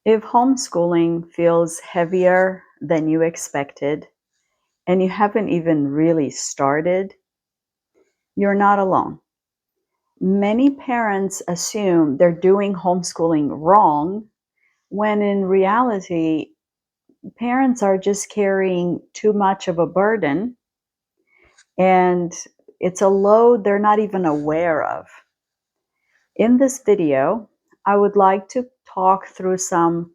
If homeschooling feels heavier than you expected and you haven't even really started, you're not alone. Many parents assume they're doing homeschooling wrong when in reality, parents are just carrying too much of a burden and it's a load they're not even aware of. In this video, I would like to talk through some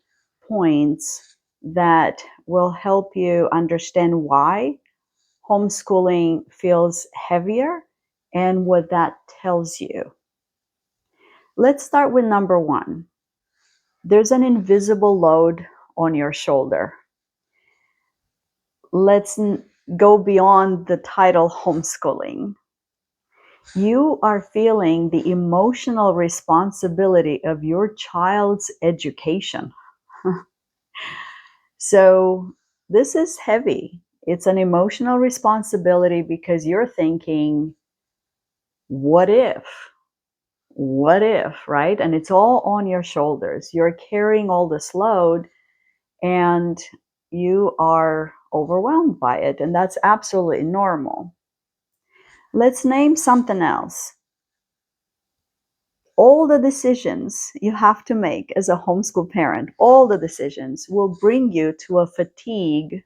points that will help you understand why homeschooling feels heavier and what that tells you. Let's start with number one. There's an invisible load on your shoulder. Let's go beyond the title homeschooling. You are feeling the emotional responsibility of your child's education. So this is heavy. It's an emotional responsibility because you're thinking, what if? What if, right? And it's all on your shoulders. You're carrying all this load and you are overwhelmed by it. And that's absolutely normal. Let's name something else. All the decisions you have to make as a homeschool parent, all the decisions will bring you to a fatigue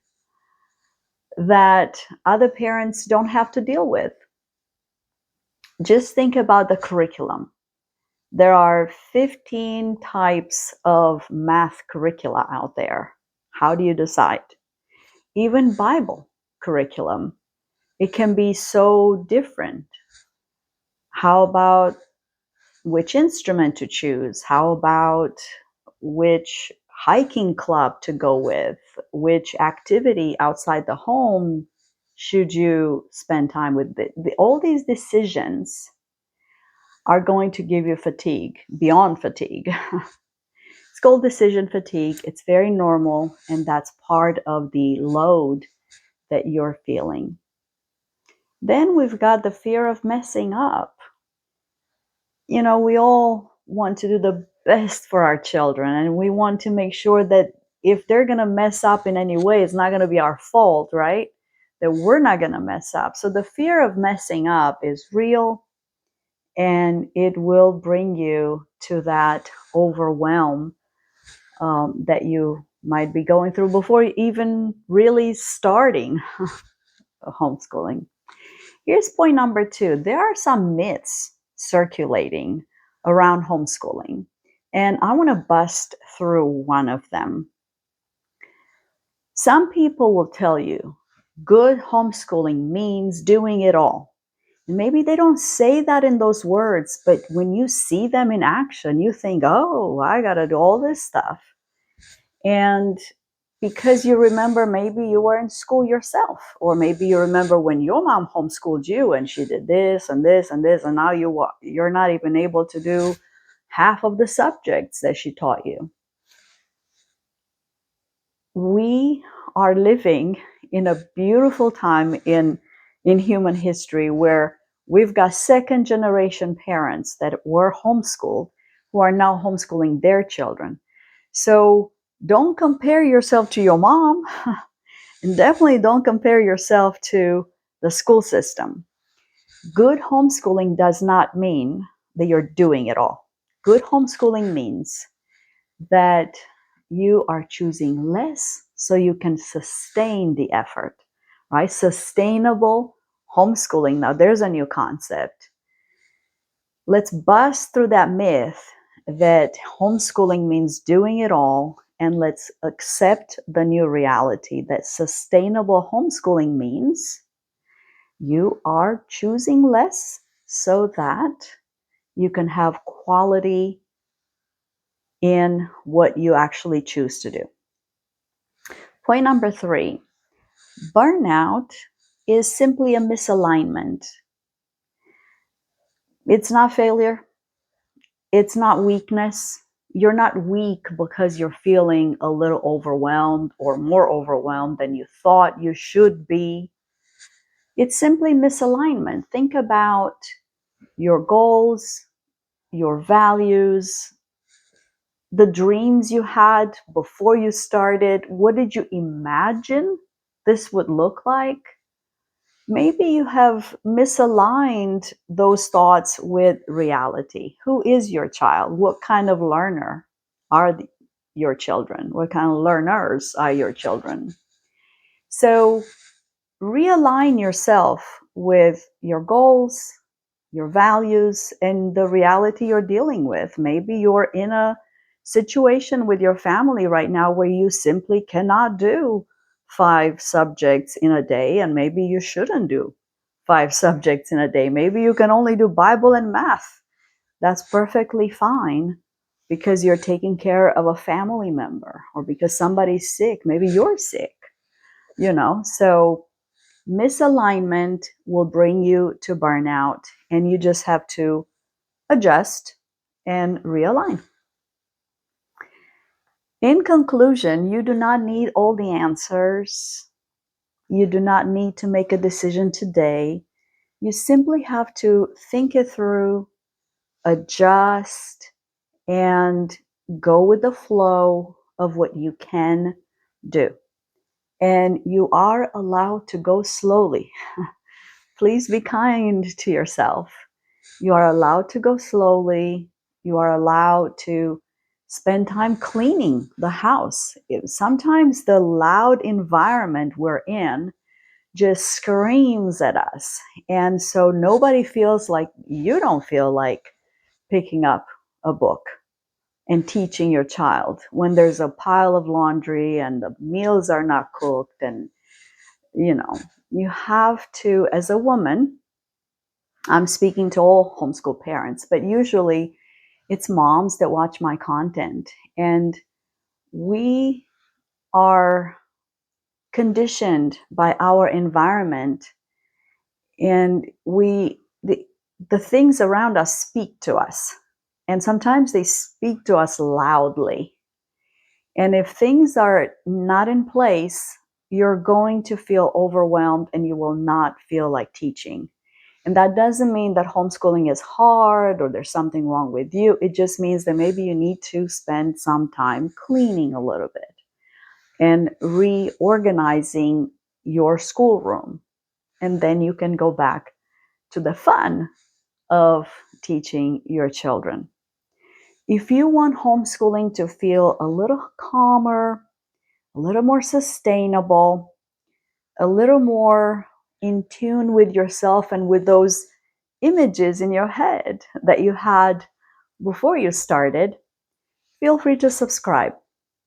that other parents don't have to deal with. Just think about the curriculum. There are 15 types of math curricula out there. How do you decide? Even Bible curriculum, it can be so different. How about which instrument to choose? How about which hiking club to go with? Which activity outside the home should you spend time with? All these decisions are going to give you fatigue, beyond fatigue. It's called decision fatigue. It's very normal, and that's part of the load that you're feeling. Then we've got the fear of messing up. You know, we all want to do the best for our children, and we want to make sure that if they're going to mess up in any way, it's not going to be our fault, right? That we're not going to mess up. So the fear of messing up is real, and it will bring you to that overwhelm that you might be going through before even really starting homeschooling. Here's point number two. There are some myths circulating around homeschooling, and I want to bust through one of them. Some people will tell you good homeschooling means doing it all. Maybe they don't say that in those words, but when you see them in action, you think, oh, I got to do all this stuff. And because you remember maybe you were in school yourself, or maybe you remember when your mom homeschooled you and she did this and this and this, and now you're not even able to do half of the subjects that she taught you. We are living in a beautiful time in human history where we've got second generation parents that were homeschooled who are now homeschooling their children. So don't compare yourself to your mom, and definitely don't compare yourself to the school system. Good homeschooling does not mean that you're doing it all. Good homeschooling means that you are choosing less so you can sustain the effort, right? Sustainable homeschooling. Now, there's a new concept. Let's bust through that myth that homeschooling means doing it all, and let's accept the new reality that sustainable homeschooling means you are choosing less so that you can have quality in what you actually choose to do. Point number three, burnout is simply a misalignment. It's not failure. It's not weakness. You're not weak because you're feeling a little overwhelmed or more overwhelmed than you thought you should be. It's simply misalignment. Think about your goals, your values, the dreams you had before you started? What did you imagine this would look like? Maybe you have misaligned those thoughts with reality. Who is your child? What kind of learner are your children? What kind of learners are your children? So realign yourself with your goals, your values, and the reality you're dealing with. Maybe you're in a situation with your family right now where you simply cannot do 5 subjects in a day, and maybe you shouldn't do 5 subjects in a day. Maybe you can only do Bible and math. That's perfectly fine because you're taking care of a family member or because somebody's sick. Maybe you're sick, So misalignment will bring you to burnout, and you just have to adjust and realign. In conclusion, you do not need all the answers. You do not need to make a decision today. You simply have to think it through, adjust, and go with the flow of what you can do. And you are allowed to go slowly. Please be kind to yourself. You are allowed to go slowly. You are allowed to spend time cleaning the house. Sometimes the loud environment we're in just screams at us. And so nobody feels like, you don't feel like picking up a book and teaching your child when there's a pile of laundry and the meals are not cooked. And, you have to, as a woman, I'm speaking to all homeschool parents, but usually it's moms that watch my content. And we are conditioned by our environment, and the things around us speak to us. And sometimes they speak to us loudly. And if things are not in place, you're going to feel overwhelmed and you will not feel like teaching. And that doesn't mean that homeschooling is hard or there's something wrong with you. It just means that maybe you need to spend some time cleaning a little bit and reorganizing your schoolroom. And then you can go back to the fun of teaching your children. If you want homeschooling to feel a little calmer, a little more sustainable, a little more in tune with yourself and with those images in your head that you had before you started, feel free to subscribe.